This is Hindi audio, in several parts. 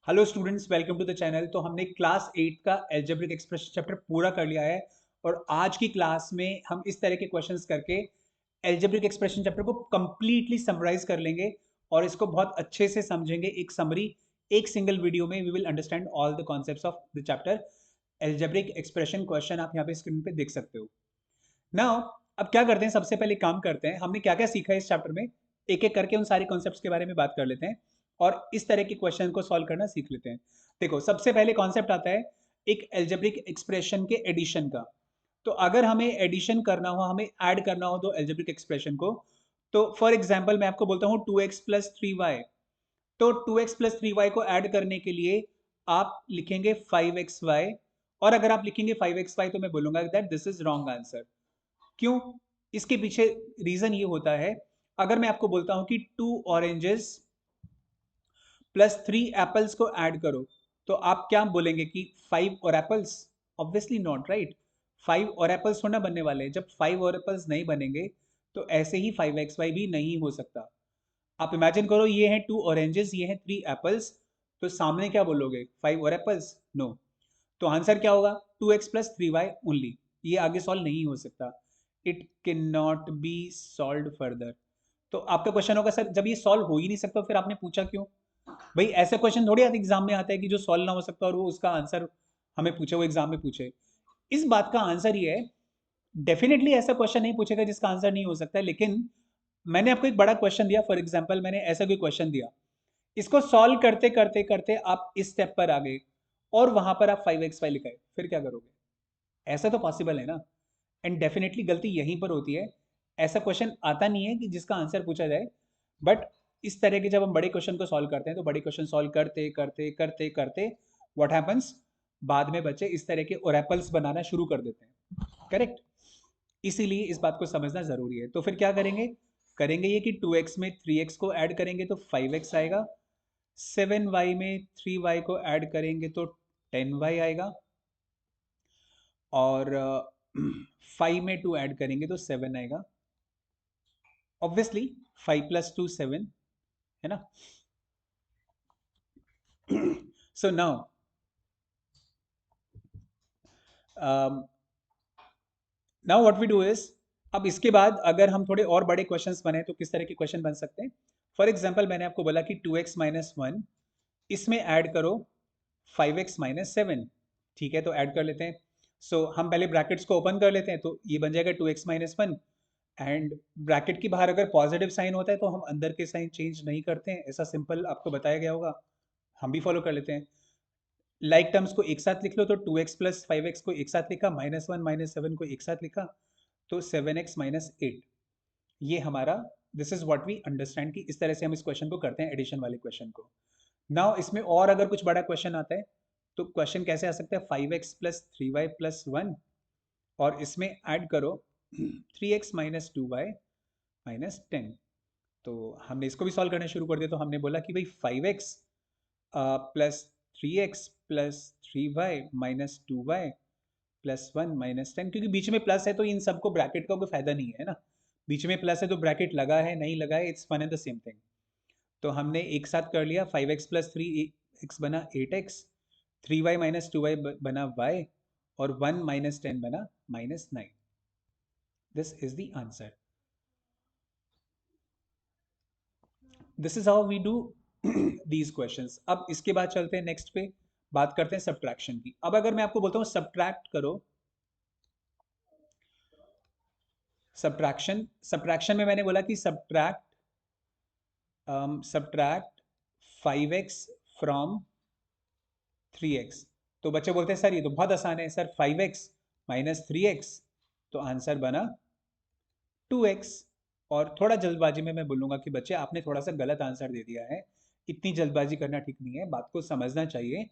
Hello students, welcome to the channel. तो हमने क्लास 8 का एल्जेब्रिक एक्सप्रेशन चैप्टर पूरा कर लिया है और आज की क्लास में हम इस तरह के क्वेश्चंस करके एल्जेब्रिक एक्सप्रेशन चैप्टर को कंप्लीटली समराइज कर लेंगे और इसको बहुत अच्छे से समझेंगे। एक समरी एक सिंगल वीडियो में we will understand all the concepts of the chapter algebraic expression. Question आप यहाँ पे स्क्रीन पे देख सकते हो। नाउ अब क्या करते हैं, सबसे पहले काम करते हैं, हमने क्या क्या सीखा है इस चैप्टर में, एक एक करके उन सारे कॉन्सेप्ट्स के बारे में बात कर लेते हैं और इस तरह के क्वेश्चन को सॉल्व करना सीख लेते हैं। देखो, सबसे पहले कॉन्सेप्ट आता है एक एल्जेब्रिक एक्सप्रेशन के एडिशन का। तो अगर हमें एडिशन करना हो, हमें ऐड करना हो तो एल्जेब्रिक एक्सप्रेशन को, तो फॉर एग्जाम्पल मैं आपको बोलता हूँ 2x+3y। तो 2x+3y को ऐड करने के लिए आप लिखेंगे 5xy, और अगर आप लिखेंगे 5xy तो मैं बोलूंगा that this is wrong answer. क्यों? इसके पीछे रीजन ये होता है, अगर मैं आपको बोलता हूं कि 2 ऑरेंजेस प्लस 3 एप्पल्स को ऐड करो, तो आप क्या बोलेंगे कि 5 और एप्पल्स? Obviously not, right. 5 और एप्पल्स थोड़ा बनने वाले हैं। जब 5 और एप्पल्स नहीं बनेंगे तो ऐसे ही 5xy भी नहीं हो सकता। आप इमेजिन करो, ये हैं 2 ऑरेंजेस, ये हैं 3 एप्पल्स, तो सामने क्या बोलोगे? 5 और एप्पल्स? नो। तो आंसर क्या होगा? 2x+3y only. ये आगे सॉल्व नहीं हो सकता। It can not be solve further. तो आपका क्वेश्चन होगा, सर जब ये सॉल्व हो ही नहीं सकता फिर आपने पूछा क्यों? भाई ऐसे क्वेश्चन थोड़ी आते एग्जाम में आता है कि जो सॉल्व ना हो सकता और वो उसका आंसर हमें पूछे, वो एग्जाम में पूछे। इस बात का आंसर ये है, डेफिनेटली ऐसा क्वेश्चन नहीं पूछेगा जिसका आंसर नहीं हो सकता है, लेकिन मैंने आपको एक बड़ा क्वेश्चन दिया, फॉर एग्जाम्पल मैंने ऐसा कोई क्वेश्चन दिया, इसको सॉल्व करते करते करते आप इस स्टेप पर आ गए और वहां पर आप 5xy लिखाए, फिर क्या करोगे? ऐसा तो पॉसिबल है ना। एंड डेफिनेटली गलती यहीं पर होती है। ऐसा क्वेश्चन आता नहीं है कि जिसका आंसर पूछा जाए, बट इस तरह के जब हम बड़े क्वेश्चन को सॉल्व करते हैं तो बड़े क्वेश्चन सॉल्व करते करते करते करते व्हाट हैपेंस, बाद में बच्चे इस तरह के ओरेपल्स बनाना शुरू कर देते हैं। करेक्ट। इसीलिए इस बात को समझना जरूरी है। तो फिर क्या करेंगे? करेंगे ये कि 2x में 3x को ऐड करेंगे तो 5x आएगा, 7y में 3y को ऐड करेंगे तो 10y आएगा, और 5 में 2 ऐड करेंगे तो 7 आएगा। ऑब्वियसली 5+2 7 है ना। So now now what we do is, अब इसके बाद अगर हम थोड़े और बड़े क्वेश्चंस बने तो किस तरह के क्वेश्चन बन सकते हैं? फॉर एग्जांपल मैंने आपको बोला कि 2x-1, इसमें ऐड करो 5x-7। ठीक है, तो ऐड कर लेते हैं। हम पहले ब्रैकेट्स को ओपन कर लेते हैं, तो ये बन जाएगा 2x-1। एंड ब्रैकेट के बाहर अगर पॉजिटिव साइन होता है तो हम अंदर के साइन चेंज नहीं करते हैं, ऐसा सिंपल आपको बताया गया होगा, हम भी फॉलो कर लेते हैं। लाइक टर्म्स को एक साथ लिख लो, तो 2x+5x को एक साथ लिखा, -1 -7 को एक साथ लिखा, तो 7x-8। ये हमारा, this is what we understand कि इस तरह से हम इस क्वेश्चन को करते हैं, एडिशन वाले क्वेश्चन को। नाउ इसमें और अगर कुछ बड़ा क्वेश्चन आता है तो क्वेश्चन कैसे आ सकता है? 5x+3y+1, और इसमें ऐड करो 3x-2y-10। तो हमने इसको भी सॉल्व करना शुरू कर दिया। तो हमने बोला कि भाई 5x plus 3x plus 3y-2y+1-10, क्योंकि बीच में प्लस है तो इन सबको ब्रैकेट का कोई फायदा नहीं है ना। बीच में प्लस है तो ब्रैकेट लगा है नहीं लगा है, it's one and the same thing. तो हमने एक साथ कर लिया, 5x+3x बना 8x, 3y-2y बना y, और 1-10 बना -9। This is the answer. This is how we do these questions. अब इसके बाद चलते हैं नेक्स्ट पे, बात करते हैं सब्ट्रैक्शन की। अब अगर मैं आपको बोलता हूँ सब्ट्रैक्ट करो, सब्ट्रैक्शन सब्ट्रैक्शन में मैंने बोला कि सब्ट्रैक्ट 5x फ्रॉम 3x। तो बच्चे बोलते हैं सर ये तो बहुत आसान है सर, 5x माइनस 3x, तो आंसर बना 2x। और थोड़ा जल्दबाजी में मैं बोलूंगा कि बच्चे आपने थोड़ा सा गलत आंसर दे दिया है, इतनी जल्दबाजी करना ठीक नहीं है, बात को समझना चाहिए।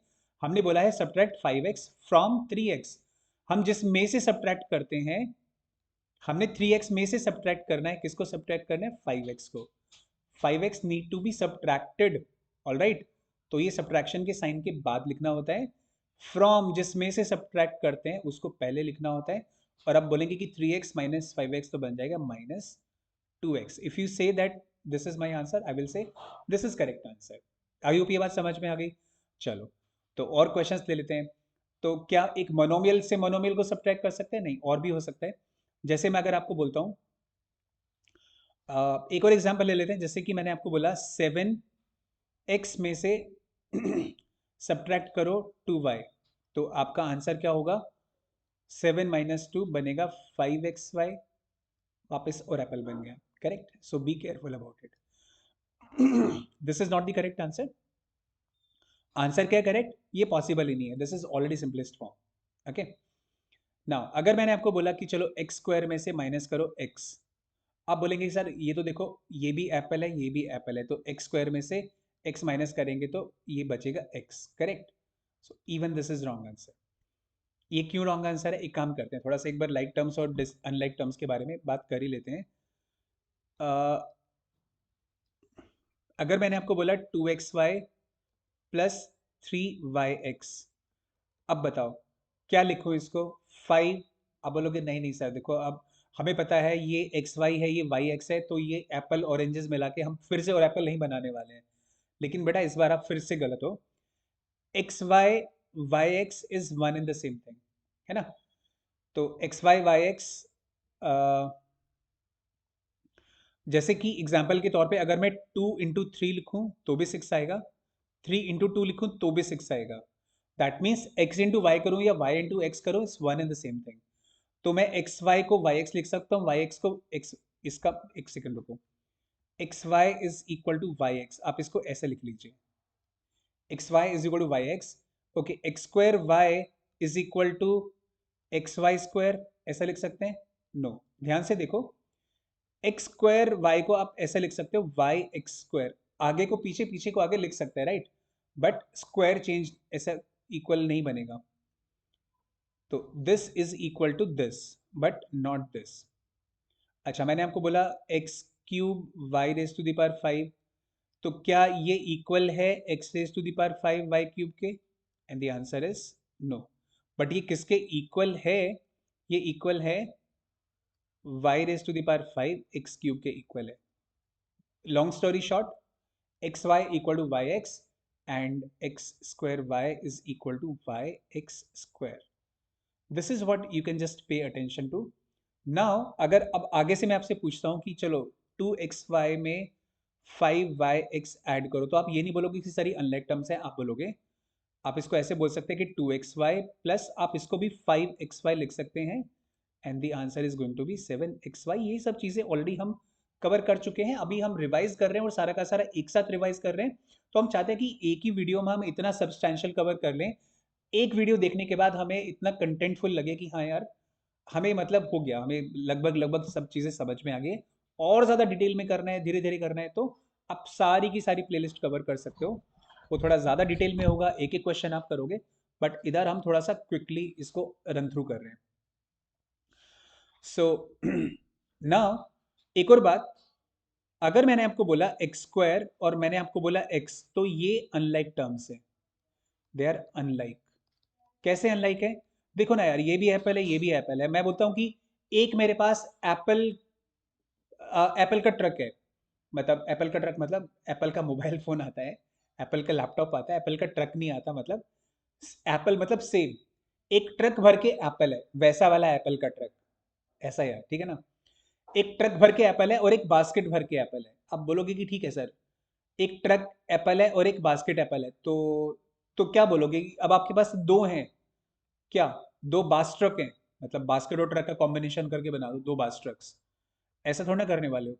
हमने बोला है सब्ट्रैक्ट 5x फ्रॉम 3x। हम जिस में से सब्ट्रैक्ट करते हैं, हमने 3x में से सब्ट्रैक्ट करना है, किसको सब्ट्रैक्ट करना है? 5x को। 5x need to be subtracted, all right. तो ये सब्ट्रैक्शन के साइन के बाद लिखना होता है, फ्रॉम जिसमें से सब्ट्रैक्ट करते हैं उसको पहले लिखना होता है। और अब बोलेंगे कि 3x-5x तो बन जाएगा -2x। If you say that this is my answer, I will say this is correct answer. I hope ये बात समझ में आ गई। चलो, तो और क्वेश्चंस ले लेते हैं। तो क्या एक मोनोमियल से मोनोमियल को सब्ट्रैक्ट कर सकते हैं? नहीं, और भी हो सकता है। जैसे मैं अगर आपको बोलता हूँ, एक और एग्जांपल ले लेते हैं। जैसे कि मैंने आपको बोला 7x में से सब्ट्रैक्ट करो 2y, तो आपका आंसर क्या होगा? 7 माइनस 2 बनेगा 5xy। वापस और एप्पल बन गया। Correct? So be careful about it. This is not the correct answer. Answer क्या करेक्ट? ये पॉसिबल ही नहीं है। This is already simplest form. Okay, now अगर मैंने आपको बोला कि चलो एक्स स्क्वायर में से माइनस करो एक्स, आप बोलेंगे सर ये तो देखो, ये भी एप्पल है, ये भी एप्पल है, तो एक्स स्क्वायर में से एक्स माइनस करेंगे तो ये बचेगा x. Correct? So even this is wrong answer. ये क्यों रॉन्ग आंसर है? एक काम करते हैं, थोड़ा सा एक बार लाइक टर्म्स और अनलाइक टर्म्स के बारे में बात कर ही लेते हैं। अगर मैंने आपको बोला 2xy प्लस 3yx, अब बताओ क्या लिखो इसको? 5। अब बोलोगे नहीं नहीं सर देखो, अब हमें पता है ये एक्स वाई है, ये वाई एक्स है, तो ये एप्पल ऑरेंजेस मिला के हम फिर से और एप्पल नहीं बनाने वाले हैं। लेकिन बेटा इस बार आप फिर से गलत हो। X y y x is one in the same thing, है ना? तो एक्स वाई वाई एक्स, जैसे कि एग्जाम्पल के तौर पे अगर मैं 2 into 3 लिखूं तो भी 6 आएगा, 3 into 2 लिखूं तो भी 6 आएगा। That means x into y करूं या y इंटू एक्स करूं, it's one in the same thing. तो मैं एक्स वाई को वाई एक्स लिख सकता हूँ, वाई एक्स को एक्स, इसका एक सेकंड रुको, x y is equal to y x, आप इसको ऐसे लिख लीजिए, x y is equal to y x. Okay, x square y is equal to x y square, ऐसा लिख सकते हैं? नो, ध्यान से देखो, एक्स स्क्वायर वाई को आप ऐसे लिख सकते हो, वाई एक्स स्क्वायर, आगे को पीछे, पीछे को आगे लिख सकते हैं, राइट? बट स्क्वायर चेंज ऐसा इक्वल नहीं बनेगा। तो this is equal to this, but not this. अच्छा, मैंने आपको बोला x cube y raise to the power 5, तो क्या ये इक्वल है x raise to the power 5 y cube के? And the answer is no. But ये किसके इक्वल है? ये इक्वल है y raise to the power 5 x cube के इक्वल है। Long story short, x y equal to y x and x square y is equal to y x square. This is what you can just pay attention to. Now अगर अब आगे से मैं आपसे पूछता हूँ कि चलो 2xy में 5yx ऐड करो, तो आप ये नहीं बोलोगे कि सारी अनलाइक टर्म्स है, आप बोलोगे, आप इसको ऐसे बोल सकते हैं कि 2xy प्लस आप इसको भी 5xy लिख सकते हैं, and the answer is going to be 7xy। ये सब चीज़ें ऑलरेडी हम कवर कर चुके हैं, अभी हम रिवाइज कर रहे हैं और सारा का सारा एक साथ रिवाइज कर रहे हैं। तो हम चाहते हैं कि एक ही वीडियो में हम इतना सब्सटैंशियल कवर कर लें, एक वीडियो देखने के बाद हमें इतना कंटेंटफुल लगे कि हाँ यार, हमें मतलब हो गया, हमें लगभग लगभग सब चीज़ें समझ में आ गई। और ज़्यादा डिटेल में करना है, धीरे धीरे करना है, तो आप सारी की सारी प्लेलिस्ट कवर कर सकते हो। वो थोड़ा ज़्यादा डिटेल में होगा, एक एक क्वेश्चन आप करोगे, बट इधर हम थोड़ा सा क्विकली इसको रन थ्रू कर रहे हैं। सो ना, एक और बात, अगर मैंने आपको बोला एक्स स्क्वायर और मैंने आपको बोला एक्स, तो ये अनलाइक टर्म्स है, दे आर अनलाइक। कैसे अनलाइक है? देखो ना यार, ये भी एप्पल है, ये भी एप्पल है। मैं बोलता हूँ कि एक मेरे पास एप्पल, एप्पल का ट्रक है, मतलब एप्पल का ट्रक मतलब एप्पल का मोबाइल फोन आता है, एप्पल का लैपटॉप आता है, एप्पल का ट्रक नहीं आता। मतलब एप्पल मतलब सेम, एक ट्रक भर के एप्पल है, वैसा वाला एप्पल का ट्रक, ऐसा यार, ठीक है ना? एक ट्रक भर के एप्पल है और एक बास्केट भर के एप्पल है। अब बोलोगे कि ठीक है सर, एक ट्रक एप्पल है और एक बास्केट एप्पल है, तो क्या बोलोगे? अब आपके पास दो हैं, क्या दो बास ट्रक हैं? मतलब बास्केट और ट्रक का कॉम्बिनेशन करके बना दो दो बास ट्रक्स, ऐसा थोड़ा ना करने वाले हो।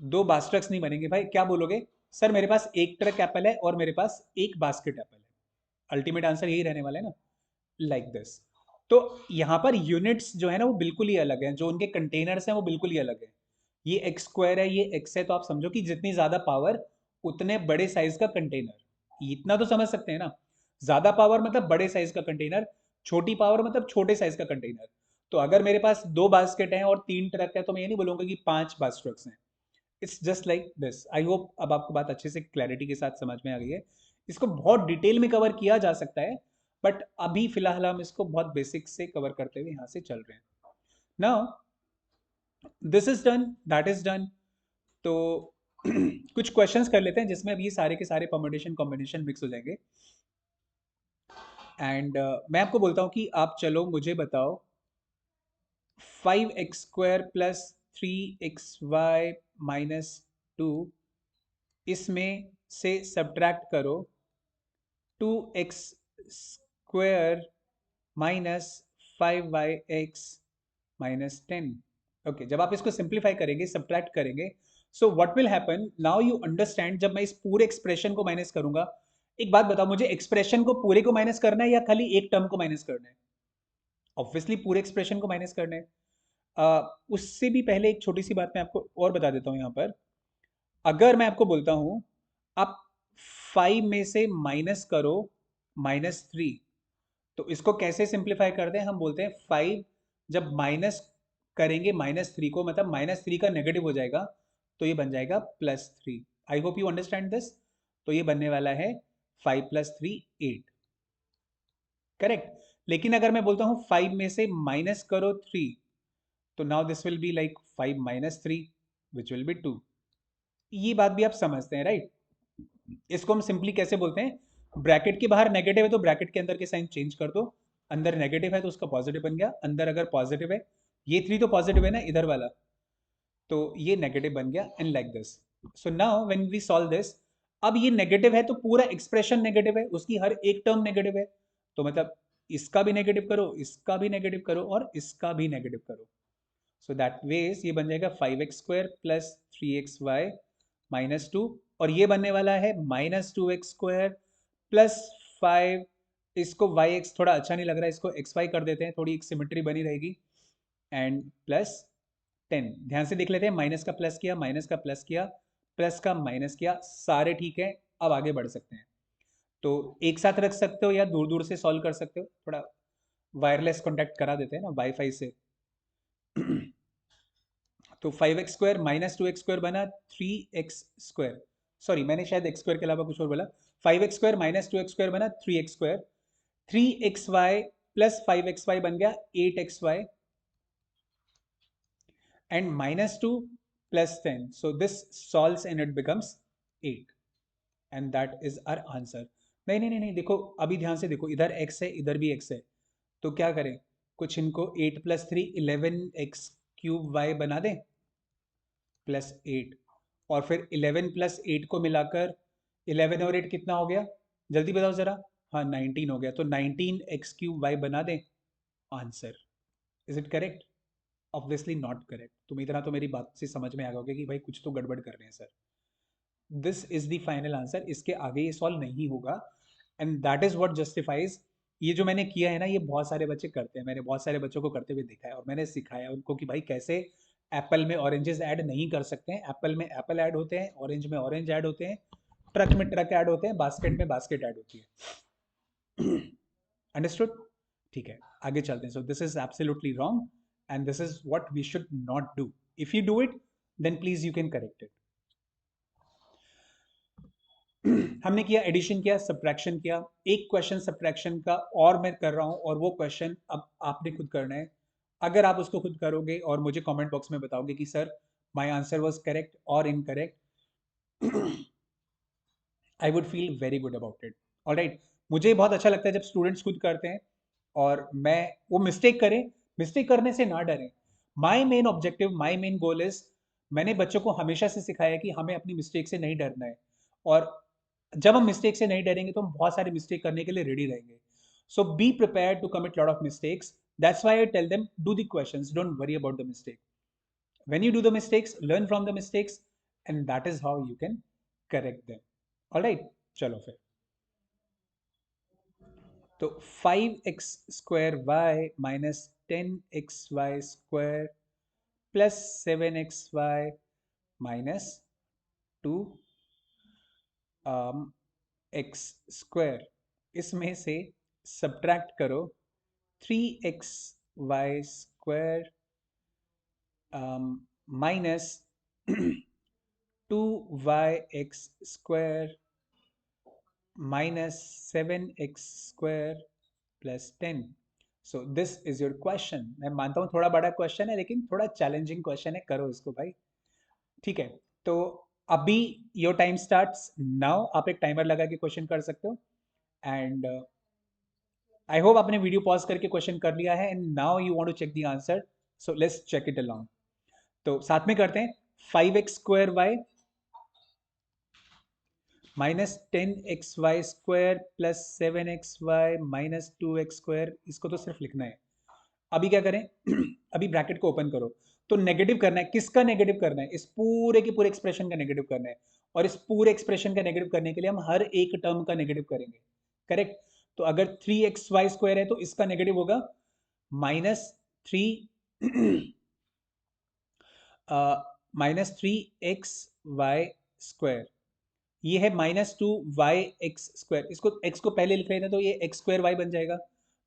दो बास ट्रक्स नहीं बनेंगे भाई। क्या बोलोगे? सर मेरे पास एक ट्रक एप्पल है और मेरे पास एक बास्केट एप्पल है। अल्टीमेट आंसर यही रहने वाला है ना, लाइक दिस। तो यहाँ पर यूनिट्स जो है ना वो बिल्कुल ही अलग हैं, जो उनके कंटेनर्स हैं वो बिल्कुल ही अलग है। ये एक्स स्क्वायर है, ये एक्स है, तो आप समझो कि जितनी ज्यादा पावर उतने बड़े साइज का कंटेनर। इतना तो समझ सकते हैं ना, ज्यादा पावर मतलब बड़े साइज का कंटेनर, छोटी पावर मतलब छोटे साइज का कंटेनर। तो अगर मेरे पास दो बास्केट हैं और तीन ट्रक है, तो मैं ये नहीं बोलूंगा कि पांच बास ट्रक्स हैं। It's just like this. I hope अब आपको बात अच्छे से क्लैरिटी के साथ समझ में आ गई है। इसको बहुत डिटेल में कवर किया जा सकता है, बट अभी फिलहाल हम इसको बहुत बेसिक से कवर करते हुए यहाँ से चल रहे हैं। Now this is done, that is done. तो कुछ क्वेश्चंस कर लेते हैं जिसमें अब ये सारे के सारे परम्यूटेशन कॉम्बिनेशन मिक्स हो जाएंगे। एंड मैं आपको बोलता हूँ कि आप चलो मुझे बताओ 5x² प्लस 3xy माइनस 2, इसमें से सब्ट्रैक्ट करो 2x² minus 5yx minus 10। Okay, जब आप इसको सिंप्लीफाई करेंगे, सब्ट्रैक्ट करेंगे, so what will happen now, you understand. जब मैं इस पूरे एक्सप्रेशन को माइनस करूंगा, एक बात बताओ मुझे, एक्सप्रेशन को पूरे को माइनस करना है या खाली एक टर्म को माइनस करना है? ऑब्वियसली पूरे एक्सप्रेशन को माइनस करना है। उससे भी पहले एक छोटी सी बात मैं आपको और बता देता हूँ यहाँ पर। अगर मैं आपको बोलता हूँ आप 5 में से माइनस करो -3, तो इसको कैसे सिंप्लीफाई करते हैं? हम बोलते हैं 5 जब माइनस करेंगे -3 को, मतलब -3 का नेगेटिव हो जाएगा, तो ये बन जाएगा +3। आई होप यू अंडरस्टैंड दिस। तो ये बनने वाला है 5 + 3 8, करेक्ट। लेकिन अगर मैं बोलता हूँ 5 में से माइनस करो 3, तो now this will be like 5 - 3 which will be 2। ये बात भी आप समझते हैं, राइट? इसको हम सिंपली कैसे बोलते हैं? ब्रैकेट के बाहर नेगेटिव है तो ब्रैकेट के अंदर के साइन चेंज कर दो। अंदर नेगेटिव है तो उसका पॉजिटिव बन गया, अंदर अगर पॉजिटिव है, ये 3 तो पॉजिटिव है ना इधर वाला, तो ये नेगेटिव बन गया, and like this. So now when we solve this, अब ये नेगेटिव है तो पूरा एक्सप्रेशन नेगेटिव है, उसकी हर एक टर्म नेगेटिव है, तो मतलब इसका भी नेगेटिव करो, इसका भी नेगेटिव करो, और इसका भी नेगेटिव करो। सो दैट वेज ये बन जाएगा 5x² प्लस 3xy माइनस 2, और ये बनने वाला है -2x² प्लस 5। इसको yx थोड़ा अच्छा नहीं लग रहा है, इसको xy कर देते हैं, थोड़ी एक सिमेट्री बनी रहेगी, एंड प्लस 10। ध्यान से देख लेते हैं, माइनस का प्लस किया, माइनस का प्लस किया, प्लस का माइनस किया, सारे ठीक है। अब आगे बढ़ सकते हैं, तो एक साथ रख सकते हो या दूर दूर से सॉल्व कर सकते हो, थोड़ा वायरलेस कॉन्टैक्ट करा देते हैं ना वाईफाई से। तो 5x² माइनस 2x² बना 3x², सॉरी मैंने शायद x² के अलावा कुछ और बोला। 5x² माइनस 2x² बना 3x², 3xy प्लस 5xy बन गया 8xy, and -2 plus 10, so this solves and it becomes 8, and that is our answer. नहीं नहीं नहीं नहीं, देखो अभी ध्यान से देखो, इधर x है इधर भी x है, तो क्या करें? कुछ इनको 8 + 3 11x³ y बना दें +8, और फिर 11 + 8 को मिलाकर 11 और 8 कितना हो गया? जल्दी बताओ जरा। हाँ 19 हो गया, तो 19x³ y बना दें answer. Is it correct? Obviously not correct. तुम इतना तो मेरी बात से समझ में आ गया कि भाई कुछ तो गड़बड़ कर रहे हैं sir. This is the final answer, इसके आगे ये सॉल्व नहीं होगा, and that is what justifies. ये जो मैंने किया है ना, ये बहुत सारे बच्चे करते हैं, मैंने बहुत सारे बच्चों को करते हुए देखा है, और मैंने सिखाया उनको कि भाई कैसे एप्पल में ऑरेंजेस ऐड नहीं कर सकते हैं। एप्पल में एप्पल ऐड होते हैं, ऑरेंज में ऑरेंज ऐड होते हैं, ट्रक में ट्रक ऐड होते हैं, बास्केट में बास्केट ऐड होती है। अंडरस्टूड? ठीक है, आगे चलते हैं। So this is absolutely wrong, and this is what we should not do. If you do it, then please you can correct it. हमने किया एडिशन, किया सब्ट्रैक्शन, किया एक क्वेश्चन सब्ट्रैक्शन का और मैं कर रहा हूं, और वो क्वेश्चन अब आपने खुद करना है। अगर आप उसको खुद करोगे और मुझे कमेंट बॉक्स में बताओगे कि sir my answer was correct or incorrect, I would feel very good about it. Alright, मुझे बहुत अच्छा लगता है जब स्टूडेंट्स खुद करते हैं, और मैं वो मिस्टेक करें, मिस्टेक करने से ना डरें। My main objective, my main goal is, मैंने बच्चों को हमेशा से सिखाया कि हमें अपनी मिस्टेक से नहीं डरना है, और जब हम मिस्टेक से नहीं डरेंगे तो हम बहुत सारे मिस्टेक करने के लिए रेडी रहेंगे। So be prepare to commit lot of mistakes. That's why I tell them do the questions, don't worry about the mistake. When you do the mistakes, learn from the mistakes, and that is how you can correct them. Alright, चलो फिर। तो 5x² minus 10xy² plus 7xy minus 2 x², इसमें से सब्ट्रैक्ट करो 3xy² minus 2yx² minus 7x² plus 10। So this is your question. मैं मानता हूँ थोड़ा बड़ा क्वेश्चन है, लेकिन थोड़ा चैलेंजिंग क्वेश्चन है, करो इसको भाई। ठीक है, तो अभी योर टाइम स्टार्ट्स नाउ। आप एक टाइमर लगा के क्वेश्चन कर सकते हो। एंड आई होप आपने वीडियो पॉज करके क्वेश्चन कर लिया है and now you want to check the answer. So let's check it along. तो साथ में करते हैं। 5x² y -10xy² plus 7xy -2x², इसको तो सिर्फ लिखना है। अभी क्या करें? अभी ब्रैकेट को ओपन करो। तो नेगेटिव करना है। किसका नेगेटिव करना है? इस पूरे के पूरे एक्सप्रेशन का नेगेटिव करना है। और इस पूरे एक्सप्रेशन का नेगेटिव करने के लिए हम हर एक टर्म का नेगेटिव करेंगे। करेक्ट? तो अगर 3xy² है तो इसका नेगेटिव होगा -3 -3xy²। ये है -2yx²। इसको x को पहले लिख रहे थे तो ये x²y बन जाएगा।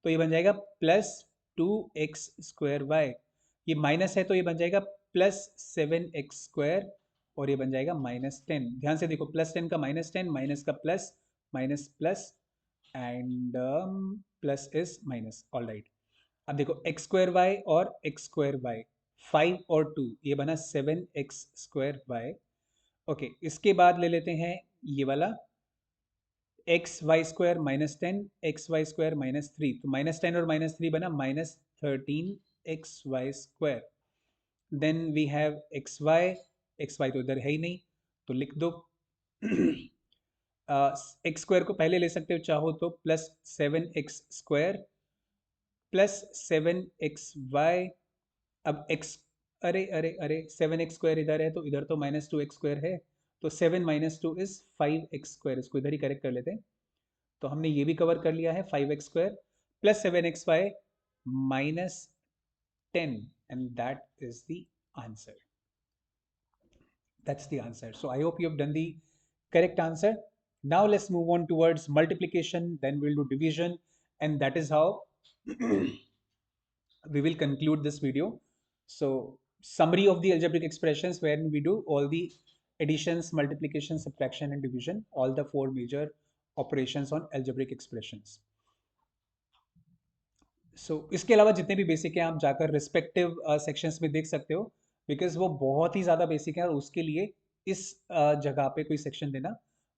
तो ये बन जाएगा +2x²y। ये माइनस है तो ये बन जाएगा +7x²। और ये बन जाएगा -10। ध्यान से देखो, +10 का -10, माइनस का plus, minus plus, and plus is minus. All right. अब देखो x²y और x²y, 5 और 2, ये बना 7x²y। ओके, इसके बाद ले लेते हैं ये वाला xy² -10, xy² -3। तो -10 और -3 बना -13xy²। Then we have xy तो इधर है ही नहीं, तो लिख दो। x² को पहले ले सकते हो चाहो तो, +7x² प्लस 7xy। अब x, अरे अरे अरे, 7x² इधर है तो इधर तो -2x² है। तो 7 - 2 इज 5x²। इसको इधर ही करेक्ट कर लेते हैं। तो हमने ये भी कवर कर लिया है। 5x² plus 7xy -10, and that is the answer. That's the answer. So I hope you have done the correct answer. Now let's move on towards multiplication, then we'll do division, and that is how we will conclude this video. So summary of the algebraic expressions, wherein we do all the additions, multiplication, subtraction, and division, all the four major operations on algebraic expressions. इसके अलावा जितने भी बेसिक हैं आप जाकर रिस्पेक्टिव सेक्शंस में देख सकते हो, बिकॉज वो बहुत ही ज़्यादा बेसिक है और उसके लिए इस जगह पे कोई सेक्शन देना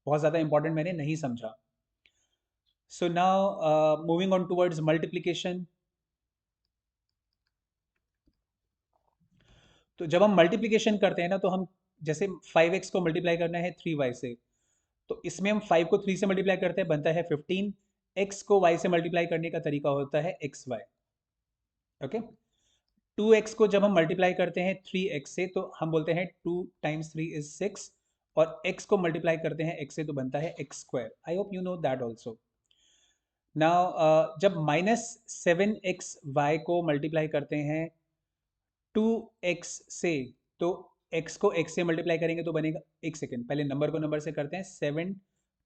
बहुत ज़्यादा इंपॉर्टेंट मैंने नहीं समझा। So now moving on towards multiplication. तो जब हम मल्टीप्लिकेशन करते हैं ना, तो हम जैसे 5x को मल्टीप्लाई करना है 3y से, तो इसमें हम 5 को 3 से मल्टीप्लाई करते हैं, बनता है 15। x को y से मल्टीप्लाई करने का तरीका होता है xy। ओके। 2x को जब हम मल्टीप्लाई करते हैं 3x से, तो हम बोलते हैं 2 × 3 = 6। और x को मल्टीप्लाई करते हैं x से तो बनता है x²। I hope you know that also. Now जब -7xy को मल्टीप्लाई करते हैं 2x से, तो x को x से मल्टीप्लाई करेंगे तो बनेगा, एक सेकेंड, पहले नंबर को नंबर से करते हैं। 7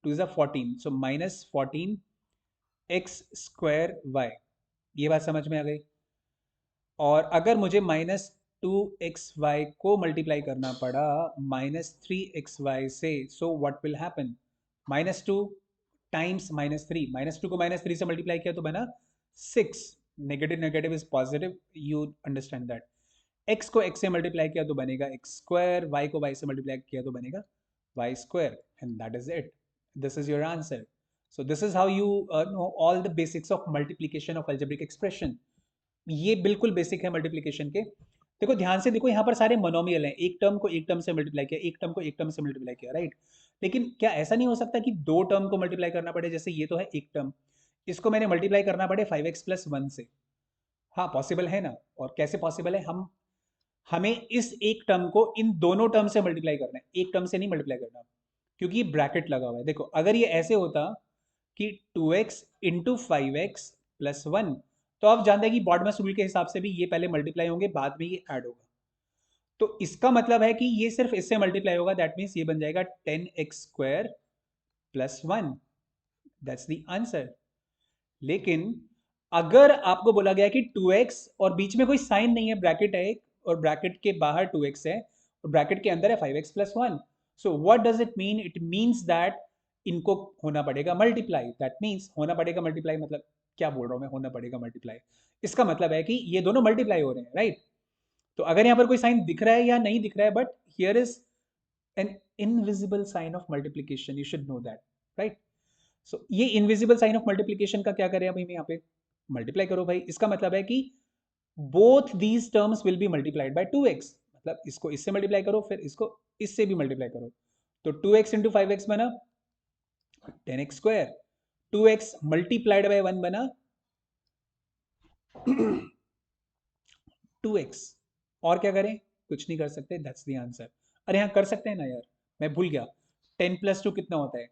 2 = 14, सो -14x²y। ये बात समझ में आ गई? और अगर मुझे -2xy को मल्टीप्लाई करना पड़ा -3xy से, so what will happen? -2 times -3, -2 को -3 से मल्टीप्लाई किया तो बना 6। Negative negative is positive, you understand that. x को x से मल्टीप्लाई किया तो बनेगा x², y को y से मल्टीप्लाई किया तो बनेगा y², and that is it. This is your answer. So this is how you know all the basics of multiplication of algebraic expression. ये बिल्कुल बेसिक है मल्टीप्लिकेशन के। देखो ध्यान से देखो, यहाँ पर सारे मोनोमियल हैं। एक टर्म को एक टर्म से मल्टीप्लाई किया, एक टर्म को एक टर्म से मल्टीप्लाई किया, राइट? लेकिन क्या ऐसा नहीं हो सकता कि दो टर्म को मल्टीप्लाई करना पड़े? जैसे ये तो है एक टर्म, इसको मैंने मल्टीप्लाई करना पड़े 5x + 1 से। हाँ, पॉसिबल है ना? और कैसे पॉसिबल है? हमें इस एक टर्म को इन दोनों टर्म से मल्टीप्लाई करना है, एक टर्म से नहीं मल्टीप्लाई करना, क्योंकि ब्रैकेट लगा हुआ है। देखो अगर ये ऐसे होता कि 2x × 5x + 1, तो आप जानते हैं कि बॉडमस रूल के हिसाब से भी ये पहले मल्टीप्लाई होंगे, बाद में ये ऐड होगा। तो इसका मतलब है कि ये सिर्फ इससे मल्टीप्लाई होगा, दैट मीन्स ये बन जाएगा 10x² + 1। That's the answer. लेकिन अगर आपको बोला गया कि 2x और बीच में कोई साइन नहीं है, ब्रैकेट है एक, और ब्रैकेट के बाहर 2x है और ब्रैकेट के अंदर है 5x + 1, so what does it mean? It means that इनको होना पड़ेगा मल्टीप्लाई। दैट मीन्स होना पड़ेगा मल्टीप्लाई, मतलब क्या बोल रहा हूं मैं, होना पड़ेगा मल्टीप्लाई। इसका मतलब है कि ये दोनों मल्टीप्लाई हो रहे हैं, राइट? तो अगर यहाँ पर कोई साइन दिख रहा है या नहीं दिख रहा है, but here is an invisible sign of multiplication, you should know that, right? So ये इनविजिबल साइन ऑफ मल्टीप्लीकेशन का क्या करें अभी मैं यहाँ पे मल्टीप्लाई करो भाई, इसका मतलब है कि both these terms will be multiplied by 2x, मतलब इसको इससे मल्टीप्लाई करो फिर इसको इससे भी मल्टीप्लाई करो, तो 2x इंटू 5x बना 10x square, 2x multiplied by 1 बना 2x, और क्या करें, कुछ नहीं कर सकते, दैट्स द आंसर। अरे हाँ कर सकते हैं ना यार, मैं भूल गया, 10 प्लस 2 कितना होता है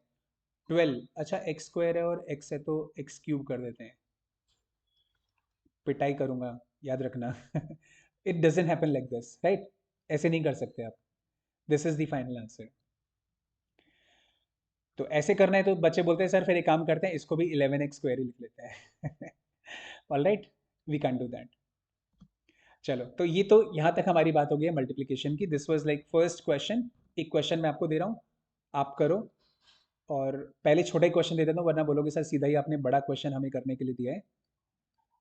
12, अच्छा एक्स स्क्वायर है और x है तो x क्यूब कर देते हैं, पिटाई करूंगा, याद रखना। It doesn't happen like this, right? ऐसे नहीं कर सकते आप, this is the final answer. तो ऐसे करना है तो बच्चे बोलते हैं सर फिर एक काम करते हैं इसको भी 11x स्क्वायर ही लिख लेते हैं। All right, we can do that. चलो तो ये तो यहाँ तक हमारी बात हो गई है मल्टीप्लिकेशन की, this was like first question. एक क्वेश्चन मैं आपको दे रहा हूँ, आप करो, और पहले छोटा ही क्वेश्चन दे देता हूँ वरना बोलोगे सर सीधा ही आपने बड़ा क्वेश्चन हमें करने के लिए दिया है।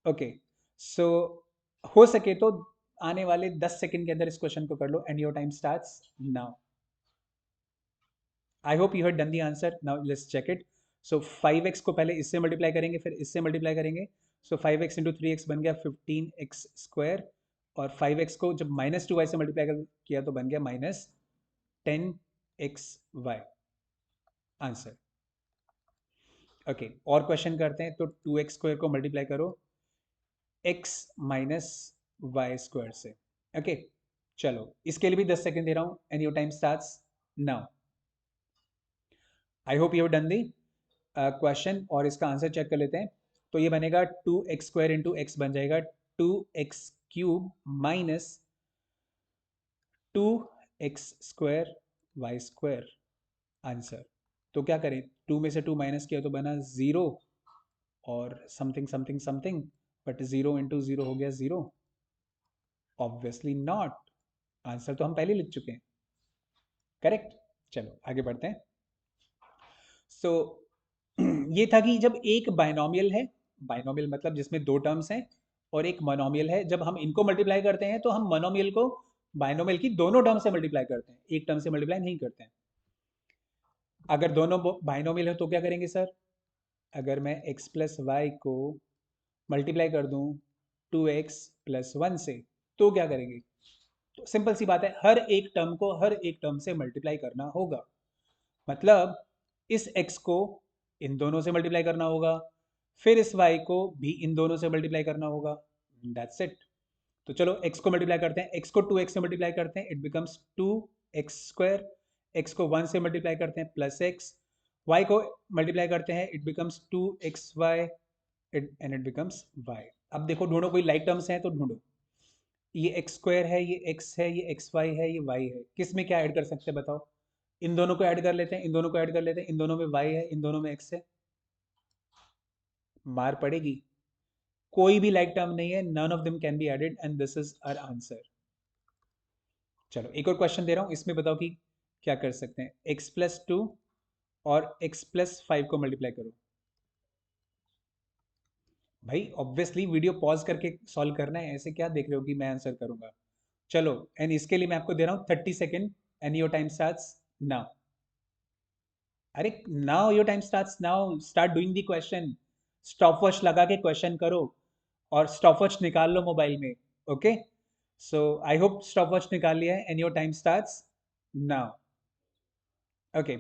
ओके, सो हो सके तो आने वाले 10 सेकंड के अंदर इस क्वेश्चन को कर लो and your time starts now. I hope you have done the answer, now let's check it. So 5x को पहले इससे मल्टीप्लाई करेंगे फिर इससे मल्टीप्लाई करेंगे, सो 5x इंटू 3x बन गया 15x स्क्वायर, और 5x को जब -2y से मल्टीप्लाई किया तो बन गया -10xy, आंसर। ओके, और क्वेश्चन करते हैं, तो 2x स्क्वायर को मल्टीप्लाई करो x माइनस वाई स्क्वायर से। ओके, चलो इसके लिए भी 10 सेकंड दे रहा हूं and your time starts now. I hope you have done the question, और इसका आंसर चेक कर लेते हैं। तो ये बनेगा 2x स्क्वायर इंटू एक्स बन जाएगा 2x cube minus 2x square y square, answer. तो क्या करें, 2 में से 2 माइनस किया तो बना 0 और something something something, but 0 into 0 हो गया 0, ऑब्वियसली नॉट, आंसर तो हम पहले लिख चुके हैं, करेक्ट। चलो आगे बढ़ते हैं। सो ये था कि जब एक बाइनोमियल है, बाइनोमियल मतलब जिसमें दो टर्म्स हैं, और एक मोनोमियल है, जब हम इनको मल्टीप्लाई करते हैं तो हम मोनोमियल को बाइनोमियल की दोनों टर्म से मल्टीप्लाई करते हैं, एक टर्म से मल्टीप्लाई नहीं करते हैं। अगर दोनों बाइनोमियल है तो क्या करेंगे सर, अगर मैं x प्लस वाई को मल्टीप्लाई कर दूं 2x प्लस 1 से, तो क्या करेंगे, तो सिंपल सी बात है, हर एक टर्म को हर एक टर्म से मल्टीप्लाई करना होगा, मतलब इस x को इन दोनों से मल्टीप्लाई करना होगा, फिर इस y को भी इन दोनों से मल्टीप्लाई करना होगा, दैट्स इट। तो चलो x को मल्टीप्लाई करते हैं, x को 2x से मल्टीप्लाई करते हैं, it becomes 2x square, x को 1 से मल्टीप्लाई करते हैं प्लस x, y को मल्टीप्लाई करते हैं, it becomes 2xy, and it becomes y। अब देखो ढूंढो, कोई लाइक टर्म्स हैं तो ढूंढो, ये एक्स स्क्वायर है, ये एक्स है, ये एक्स वाई है, ये वाई है, किस में क्या ऐड कर सकते हैं बताओ, इन दोनों को ऐड कर लेते हैं, इन दोनों को ऐड कर लेते हैं, इन दोनों में वाई है, इन दोनों में एक्स है, मार पड़ेगी, कोई भी लाइक टर्म नहीं है, none of them can be added and this is our answer. चलो एक और क्वेश्चन दे रहा हूं, इसमें बताओ कि क्या कर सकते हैं, एक्स प्लस 2 और एक्स प्लस 5 को मल्टीप्लाई करो। भाई ऑब्वियसली वीडियो पॉज करके सॉल्व करना है, ऐसे क्या देख रहे हो कि मैं आंसर करूंगा। चलो एंड इसके लिए मैं आपको दे रहा हूँ 30 second and your time starts now. अरे now your time starts now, start doing the question, stopwatch लगा के क्वेश्चन करो, और स्टॉप वॉच निकाल लो मोबाइल में। Okay, so I hope stopwatch निकाल लिया है and your time starts now. Okay,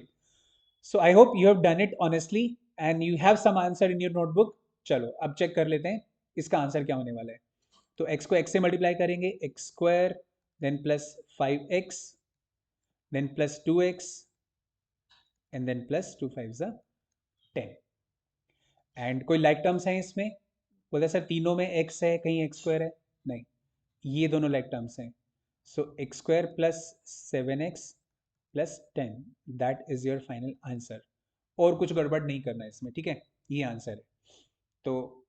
so I hope you have done it honestly and you have some answer in your notebook. चलो अब चेक कर लेते हैं इसका आंसर क्या होने वाला है। तो x को x से मल्टीप्लाई करेंगे, x square, then plus 5x, then plus 2x, and then plus 2 5 10। And कोई लाइक टर्म्स हैं इसमें, बोला सर तीनों में x है कहीं एक्स स्क्वायर है, नहीं, ये दोनों लाइक टर्म्स हैं, so x square plus 7x plus 10, that is your final answer. और कुछ गड़बड़ नहीं करना है इसमें, ठीक है, ये आंसर है। तो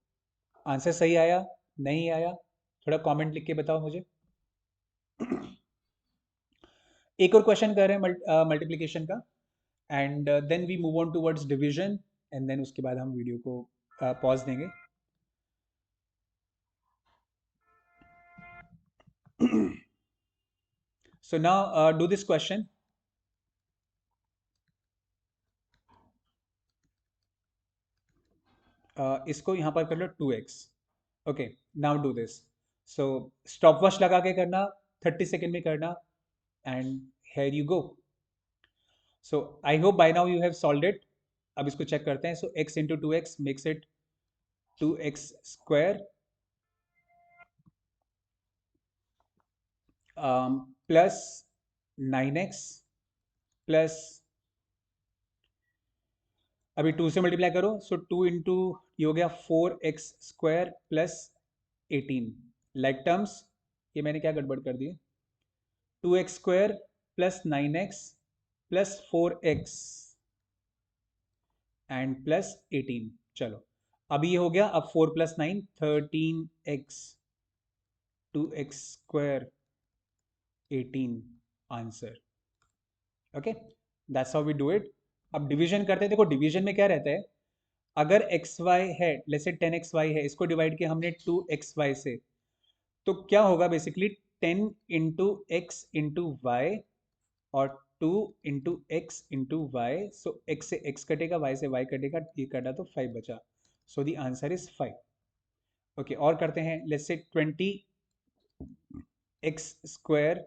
आंसर सही आया नहीं आया, थोड़ा कमेंट लिख के बताओ मुझे। एक और क्वेश्चन कर रहे हैं मल्टीप्लिकेशन का, and then we move on towards division, and then उसके बाद हम वीडियो को पॉज देंगे। So now do this question. इसको यहाँ पर कर लो 2x. Okay, now do this. So stopwatch लगा के करना, 30 सेकेंड में करना, and here you go. So I hope by now you have solved it. अब इसको चेक करते हैं. So x into 2x makes it 2x square plus 9x plus, अभी 2 से मल्टीप्लाई करो. सो 2 इंटू ये हो गया 4x square plus 18. Like terms, ये मैंने क्या गड़बड़ कर दी. 2x square plus 9x plus 4x and plus 18. चलो, अभी ये हो गया. अब 4 plus 9 13x, 2x square 18 answer. Okay, that's how we do it. अब डिवीजन करते हैं. देखो डिवीजन में क्या रहता है, अगर एक्स वाई है, जैसे 10xy है, इसको डिवाइड किया हमने 2xy से, तो क्या होगा basically 10 into x into y और 2 into x into y. So x से एक्स कटेगा, वाई से वाई कटेगा, ये कटा तो 5 बचा. So the answer is 5. Okay, और करते हैं. Let's say 20x square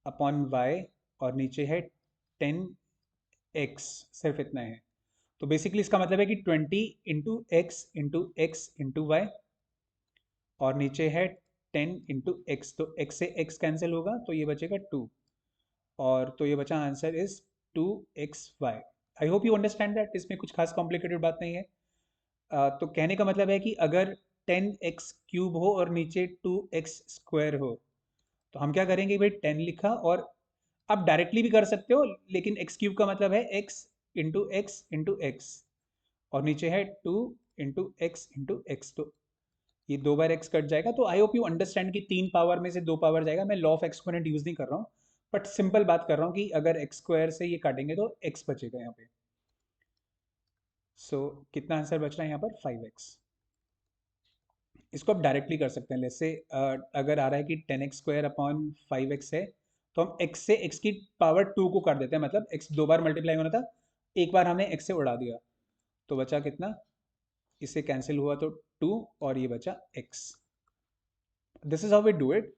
upon Y और नीचे है 10x, सिर्फ इतना है. तो बेसिकली इसका मतलब है कि 20 इंटू एक्स इंटू वाई और नीचे है 10 इंटू एक्स. तो x से x कैंसिल होगा तो ये बचेगा 2, और तो ये बचा answer is 2xy. I hope you understand that. इसमें कुछ खास कॉम्प्लिकेटेड बात नहीं है. तो कहने का मतलब है कि अगर 10x क्यूब हो और नीचे 2x स्क्वायर हो, तो हम क्या करेंगे भाई, 10 लिखा, और आप डायरेक्टली भी कर सकते हो, लेकिन एक्स क्यूब का मतलब है एक्स इंटू एक्स और नीचे है 2 इंटू एक्स. तो ये 2 बार एक्स कट जाएगा. तो आई होप यू अंडरस्टैंड कि 3 पावर में से 2 पावर जाएगा. मैं लॉ ऑफ एक्सपोनेंट यूज नहीं कर रहा हूँ, बट सिंपल बात कर रहा हूँ कि अगर एक्स स्क्वायर से ये काटेंगे तो एक्स बचेगा यहाँ पे. सो कितना आंसर बच रहा है यहाँ पर, 5x. इसको आप डायरेक्टली कर सकते हैं. जैसे अगर आ रहा है कि 10x स्क्वायर अपॉन 5x है, तो हम x से x की पावर 2 को कर देते हैं. मतलब x 2 बार मल्टीप्लाई होना था, एक बार हमने x से उड़ा दिया, तो बचा कितना, इससे कैंसिल हुआ तो 2, और ये बचा x. This is how we do it.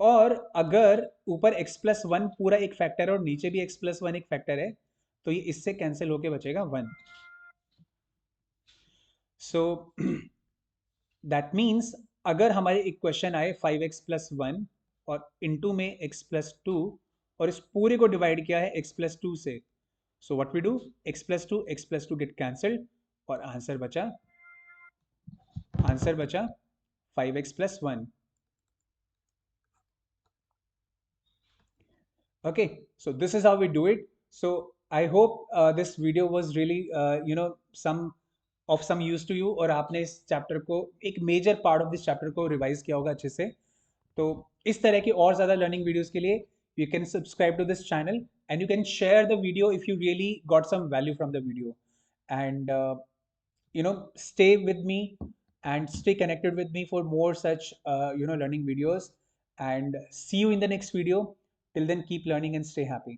और अगर ऊपर x प्लस वन पूरा एक फैक्टर है और नीचे भी x प्लस वन एक फैक्टर है, तो ये इससे कैंसिल होके बचेगा 1. सो दैट मीन्स अगर हमारे एक क्वेश्चन आए 5x प्लस वन और इनटू में x प्लस टू, और इस पूरे को डिवाइड किया है x प्लस टू से, so what we do, x plus two get cancelled, और आंसर बचा 5x plus one. Okay, so this is how we do it. So I hope this video was really some of some use to you, और आपने इस चैप्टर को, एक major part of this chapter को रिवाइज किया होगा अच्छे से. तो इस तरह की और ज़्यादा लर्निंग वीडियोस के लिए you can subscribe to this channel, and you can share the video if you really got some value from the video. And stay with me and stay connected with me for more such learning videos. And see you in the next video. Till then, keep learning and stay happy.